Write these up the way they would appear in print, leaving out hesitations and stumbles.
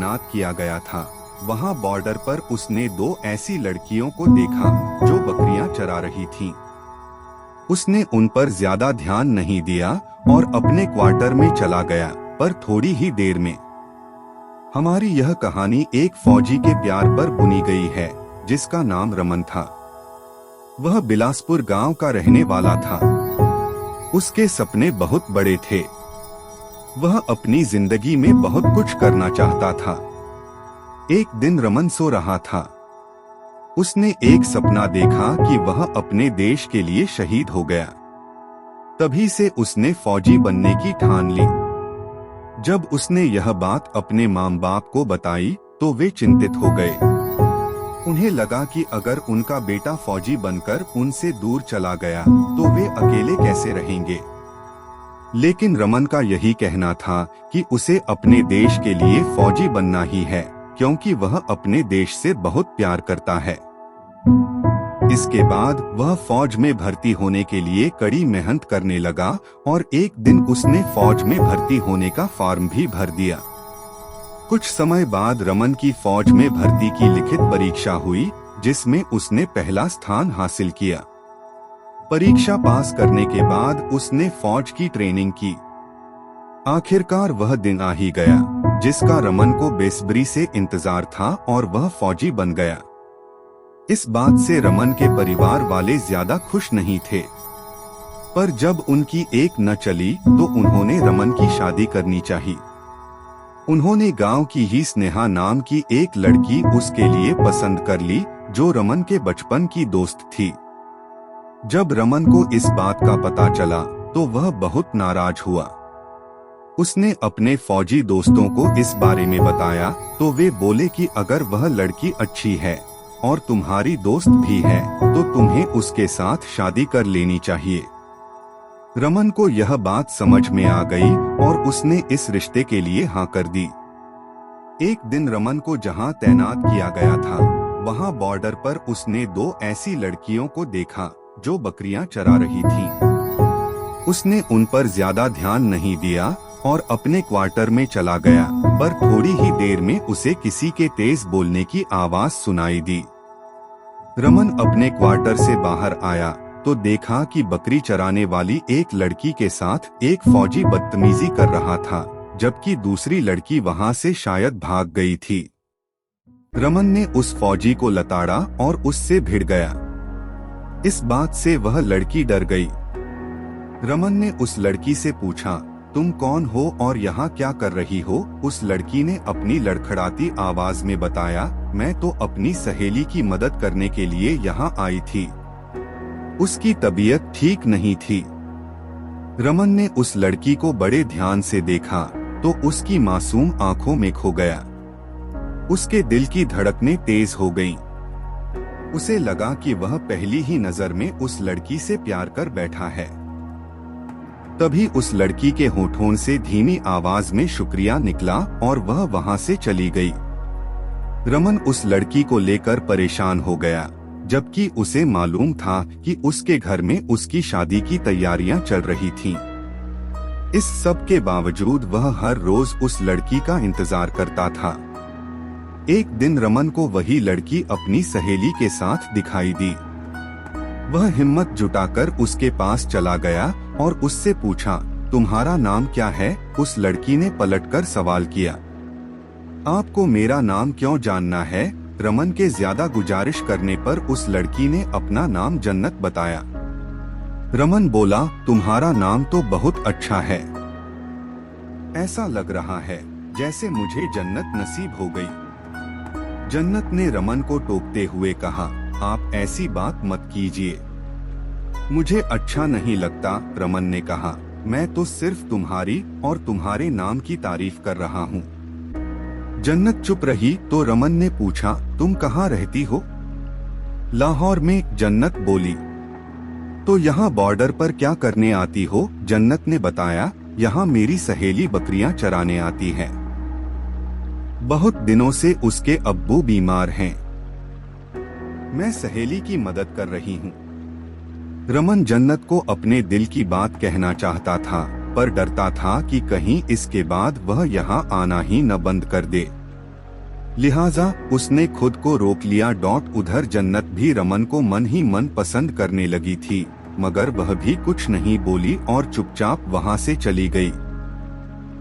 तैनात किया गया था, वहां बॉर्डर पर उसने 2 ऐसी लड़कियों को देखा जो बकरियां चरा रही थीं। उसने उन पर ज्यादा ध्यान नहीं दिया और अपने क्वार्टर में चला गया, पर थोड़ी ही देर में। हमारी यह कहानी एक फौजी के प्यार पर बुनी गई है, जिसका नाम रमन था। वह बिलासपुर गांव का रहने वाला था। उसके सपने बहुत बड़े थे। वह अपनी जिंदगी में बहुत कुछ करना चाहता था। एक दिन रमन सो रहा था। उसने एक सपना देखा कि वह अपने देश के लिए शहीद हो गया। तभी से उसने फौजी बनने की ठान ली। जब उसने यह बात अपने माँ बाप को बताई तो वे चिंतित हो गए। उन्हें लगा कि अगर उनका बेटा फौजी बनकर उनसे दूर चला गया तो वे अकेले कैसे रहेंगे। लेकिन रमन का यही कहना था कि उसे अपने देश के लिए फौजी बनना ही है, क्योंकि वह अपने देश से बहुत प्यार करता है। इसके बाद वह फौज में भर्ती होने के लिए कड़ी मेहनत करने लगा और एक दिन उसने फौज में भर्ती होने का फॉर्म भी भर दिया। कुछ समय बाद रमन की फौज में भर्ती की लिखित परीक्षा हुई, जिसमें उसने पहला स्थान हासिल किया। परीक्षा पास करने के बाद उसने फौज की ट्रेनिंग की। आखिरकार वह दिन आ ही गया जिसका रमन को बेसब्री से इंतजार था और वह फौजी बन गया। इस बात से रमन के परिवार वाले ज्यादा खुश नहीं थे, पर जब उनकी एक न चली तो उन्होंने रमन की शादी करनी चाहिए। उन्होंने गांव की ही स्नेहा नाम की एक लड़की उसके लिए पसंद कर ली, जो रमन के बचपन की दोस्त थी। जब रमन को इस बात का पता चला तो वह बहुत नाराज हुआ। उसने अपने फौजी दोस्तों को इस बारे में बताया तो वे बोले कि अगर वह लड़की अच्छी है और तुम्हारी दोस्त भी है तो तुम्हें उसके साथ शादी कर लेनी चाहिए। रमन को यह बात समझ में आ गई और उसने इस रिश्ते के लिए हाँ कर दी। एक दिन रमन को जहां तैनात किया गया था, वहां बॉर्डर पर उसने 2 ऐसी लड़कियों को देखा जो बकरियां चरा रही थीं। उसने उन पर ज्यादा ध्यान नहीं दिया और अपने क्वार्टर में चला गया, पर थोड़ी ही देर में उसे किसी के तेज बोलने की आवाज सुनाई दी। रमन अपने क्वार्टर से बाहर आया तो देखा कि बकरी चराने वाली एक लड़की के साथ एक फौजी बदतमीजी कर रहा था, जबकि दूसरी लड़की वहां से शायद भाग गई थी। रमन ने उस फौजी को लताड़ा और उससे भिड़ गया। इस बात से वह लड़की डर गई। रमन ने उस लड़की से पूछा, तुम कौन हो और यहाँ क्या कर रही हो? उस लड़की ने अपनी लड़खड़ाती आवाज में बताया, मैं तो अपनी सहेली की मदद करने के लिए यहाँ आई थी। उसकी तबीयत ठीक नहीं थी। रमन ने उस लड़की को बड़े ध्यान से देखा तो उसकी मासूम आंखों में खो गया। उसके दिल की धड़कनें तेज हो गईं। उसे लगा कि वह पहली ही नजर में उस लड़की से प्यार कर बैठा है। तभी उस लड़की के होठों से धीमी आवाज में शुक्रिया निकला और वह वहां से चली गई। रमन उस लड़की को लेकर परेशान हो गया, जबकि उसे मालूम था कि उसके घर में उसकी शादी की तैयारियां चल रही थीं। इस सब के बावजूद वह हर रोज उस लड़की का इंतजार करता था। एक दिन रमन को वही लड़की अपनी सहेली के साथ दिखाई दी। वह हिम्मत जुटाकर उसके पास चला गया और उससे पूछा, तुम्हारा नाम क्या है? उस लड़की ने पलटकर सवाल किया, आपको मेरा नाम क्यों जानना है? रमन के ज्यादा गुजारिश करने पर उस लड़की ने अपना नाम जन्नत बताया। रमन बोला, तुम्हारा नाम तो बहुत अच्छा है। ऐसा लग रहा है जैसे मुझे जन्नत नसीब हो गई। जन्नत ने रमन को टोकते हुए कहा, आप ऐसी बात मत कीजिए, मुझे अच्छा नहीं लगता। रमन ने कहा, मैं तो सिर्फ तुम्हारी और तुम्हारे नाम की तारीफ कर रहा हूँ। जन्नत चुप रही तो रमन ने पूछा, तुम कहाँ रहती हो? लाहौर में, जन्नत बोली। तो यहाँ बॉर्डर पर क्या करने आती हो? जन्नत ने बताया, यहाँ मेरी सहेली बकरियां चराने आती है। बहुत दिनों से उसके अब्बू बीमार हैं। मैं सहेली की मदद कर रही हूँ। रमन जन्नत को अपने दिल की बात कहना चाहता था, पर डरता था कि कहीं इसके बाद वह यहाँ आना ही न बंद कर दे। लिहाजा उसने खुद को रोक लिया। उधर जन्नत भी रमन को मन ही मन पसंद करने लगी थी, मगर वह भी कुछ नहीं बोली और चुपचाप वहां से चली गई।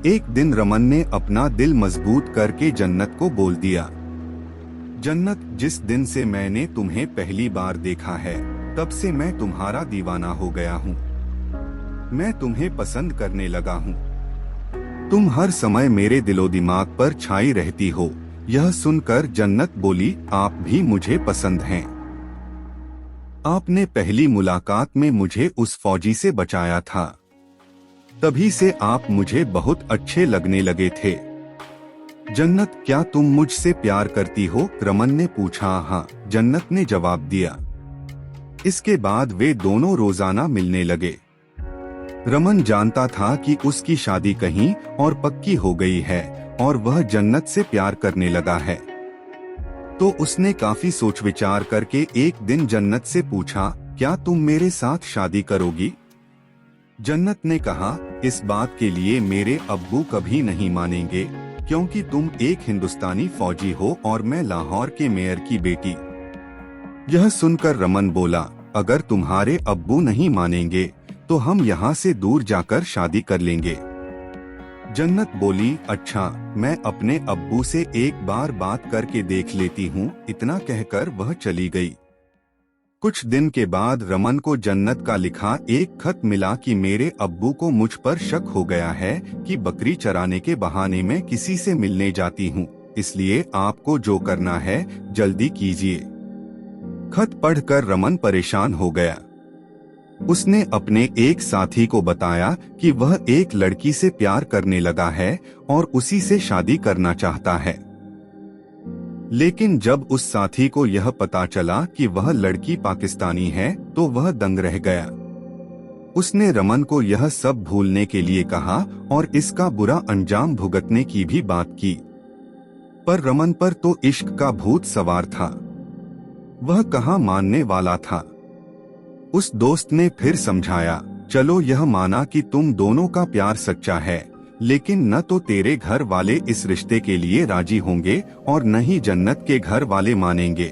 एक दिन रमन ने अपना दिल मजबूत करके जन्नत को बोल दिया, जन्नत, जिस दिन से मैंने तुम्हें पहली बार देखा है तब से मैं तुम्हारा दीवाना हो गया हूँ। मैं तुम्हें पसंद करने लगा हूँ। तुम हर समय मेरे दिलो दिमाग पर छाई रहती हो। यह सुनकर जन्नत बोली, आप भी मुझे पसंद हैं। आपने पहली मुलाकात में मुझे उस फौजी से बचाया था, तभी से आप मुझे बहुत अच्छे लगने लगे थे। जन्नत, क्या तुम मुझसे प्यार करती हो? रमन ने पूछा। हाँ, जन्नत ने जवाब दिया। इसके बाद वे दोनों रोजाना मिलने लगे। रमन जानता था कि उसकी शादी कहीं और पक्की हो गई है और वह जन्नत से प्यार करने लगा है। तो उसने काफी सोच विचार करके एक दिन जन्नत से पूछा, क्या तुम मेरे साथ शादी करोगी? जन्नत ने कहा, इस बात के लिए मेरे अब्बू कभी नहीं मानेंगे, क्योंकि तुम एक हिंदुस्तानी फौजी हो और मैं लाहौर के मेयर की बेटी। यह सुनकर रमन बोला, अगर तुम्हारे अब्बू नहीं मानेंगे तो हम यहाँ से दूर जाकर शादी कर लेंगे। जन्नत बोली, अच्छा, मैं अपने अब्बू से एक बार बात करके देख लेती हूँ। इतना कहकर वह चली गई। कुछ दिन के बाद रमन को जन्नत का लिखा एक खत मिला कि मेरे अब्बू को मुझ पर शक हो गया है कि बकरी चराने के बहाने में किसी से मिलने जाती हूँ, इसलिए आपको जो करना है जल्दी कीजिए। खत पढ़कर रमन परेशान हो गया। उसने अपने एक साथी को बताया कि वह एक लड़की से प्यार करने लगा है और उसी से शादी करना चाहता है। लेकिन जब उस साथी को यह पता चला कि वह लड़की पाकिस्तानी है तो वह दंग रह गया। उसने रमन को यह सब भूलने के लिए कहा और इसका बुरा अंजाम भुगतने की भी बात की, पर रमन पर तो इश्क का भूत सवार था। वह कहाँ मानने वाला था। उस दोस्त ने फिर समझाया, चलो यह माना कि तुम दोनों का प्यार सच्चा है, लेकिन न तो तेरे घर वाले इस रिश्ते के लिए राजी होंगे और न ही जन्नत के घर वाले मानेंगे।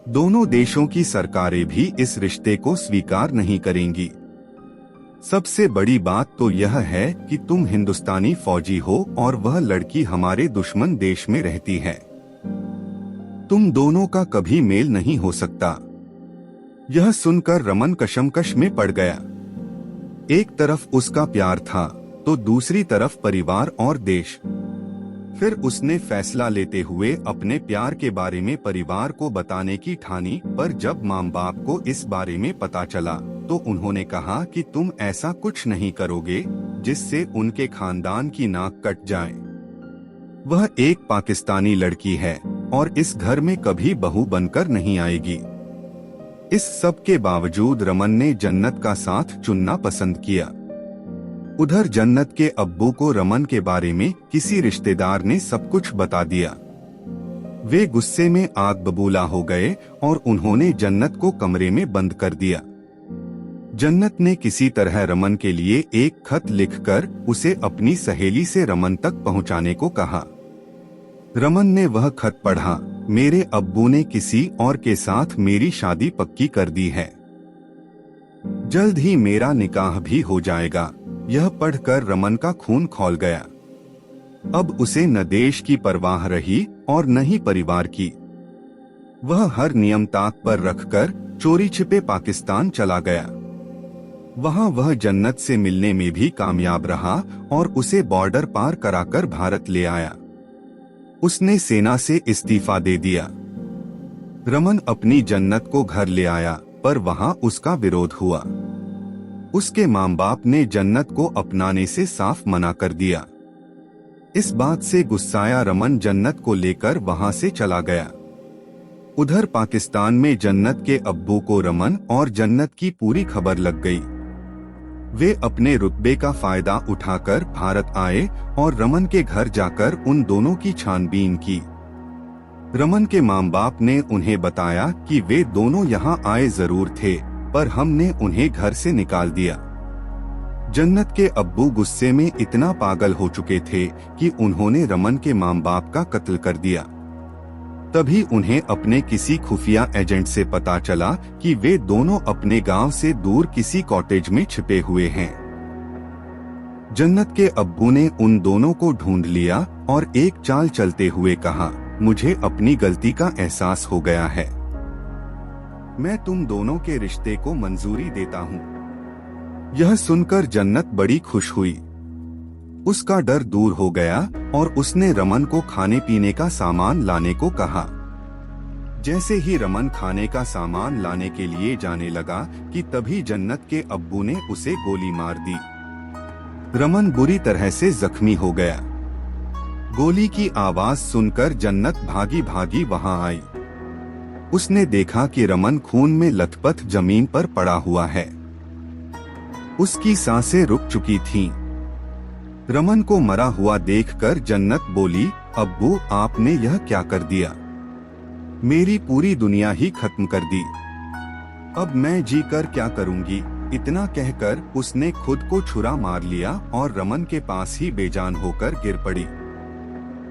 दोनों देशों की सरकारें भी इस रिश्ते को स्वीकार नहीं करेंगी। सबसे बड़ी बात तो यह है कि तुम हिंदुस्तानी फौजी हो और वह लड़की हमारे दुश्मन देश में रहती है। तुम दोनों का कभी मेल नहीं हो सकता। यह सुनकर रमन कशमकश में पड़ गया। एक तरफ उसका प्यार था तो दूसरी तरफ परिवार और देश। फिर उसने फैसला लेते हुए अपने प्यार के बारे में परिवार को बताने की ठानी, पर जब माँ बाप को इस बारे में पता चला तो उन्होंने कहा कि तुम ऐसा कुछ नहीं करोगे जिससे उनके खानदान की नाक कट जाए। वह एक पाकिस्तानी लड़की है और इस घर में कभी बहू बनकर नहीं आएगी। इस सब के बावजूद रमन ने जन्नत का साथ चुनना पसंद किया। उधर जन्नत के अब्बू को रमन के बारे में किसी रिश्तेदार ने सब कुछ बता दिया। वे गुस्से में आग बबूला हो गए और उन्होंने जन्नत को कमरे में बंद कर दिया। जन्नत ने किसी तरह रमन के लिए एक खत लिखकर उसे अपनी सहेली से रमन तक पहुंचाने को कहा। रमन ने वह खत पढ़ा। मेरे अब्बू ने किसी और के साथ मेरी शादी पक्की कर दी है। जल्द ही मेरा निकाह भी हो जाएगा। यह पढ़कर रमन का खून खौल गया। अब उसे न देश की परवाह रही और न ही परिवार की। वह हर नियम ताक पर रखकर चोरी छिपे पाकिस्तान चला गया। वहां वह जन्नत से मिलने में भी कामयाब रहा और उसे बॉर्डर पार कराकर भारत ले आया। उसने सेना से इस्तीफा दे दिया। रमन अपनी जन्नत को घर ले आया, पर वहां उसका विरोध हुआ। उसके माँ बाप ने जन्नत को अपनाने से साफ मना कर दिया। इस बात से गुस्साया रमन जन्नत को लेकर वहां से चला गया। उधर पाकिस्तान में जन्नत के अब्बू को रमन और जन्नत की पूरी खबर लग गई। वे अपने रुतबे का फायदा उठाकर भारत आए और रमन के घर जाकर उन दोनों की छानबीन की। रमन के माँ बाप ने उन्हें बताया कि वे दोनों यहाँ आए जरूर थे, पर हमने उन्हें घर से निकाल दिया। जन्नत के अब्बू गुस्से में इतना पागल हो चुके थे कि उन्होंने रमन के माँ बाप का कत्ल कर दिया। तभी उन्हें अपने किसी खुफिया एजेंट से पता चला कि वे दोनों अपने गांव से दूर किसी कॉटेज में छिपे हुए हैं। जन्नत के अब्बू ने उन दोनों को ढूंढ लिया और एक चाल चलते हुए कहा, मुझे अपनी गलती का एहसास हो गया है। मैं तुम दोनों के रिश्ते को मंजूरी देता हूँ। यह सुनकर जन्नत बड़ी खुश हुई। उसका डर दूर हो गया और उसने रमन को खाने पीने का सामान लाने को कहा। जैसे ही रमन खाने का सामान लाने के लिए जाने लगा कि तभी जन्नत के अब्बू ने उसे गोली मार दी। रमन बुरी तरह से जख्मी हो गया। गोली की आवाज सुनकर जन्नत भागी भागी वहां आई। उसने देखा कि रमन खून में लथपथ जमीन पर पड़ा हुआ है। उसकी सांसें रुक चुकी थीं। रमन को मरा हुआ देखकर जन्नत बोली, अब्बू आपने यह क्या कर दिया? मेरी पूरी दुनिया ही खत्म कर दी। अब मैं जी कर क्या करूंगी? इतना कहकर उसने खुद को छुरा मार लिया और रमन के पास ही बेजान होकर गिर पड़ी।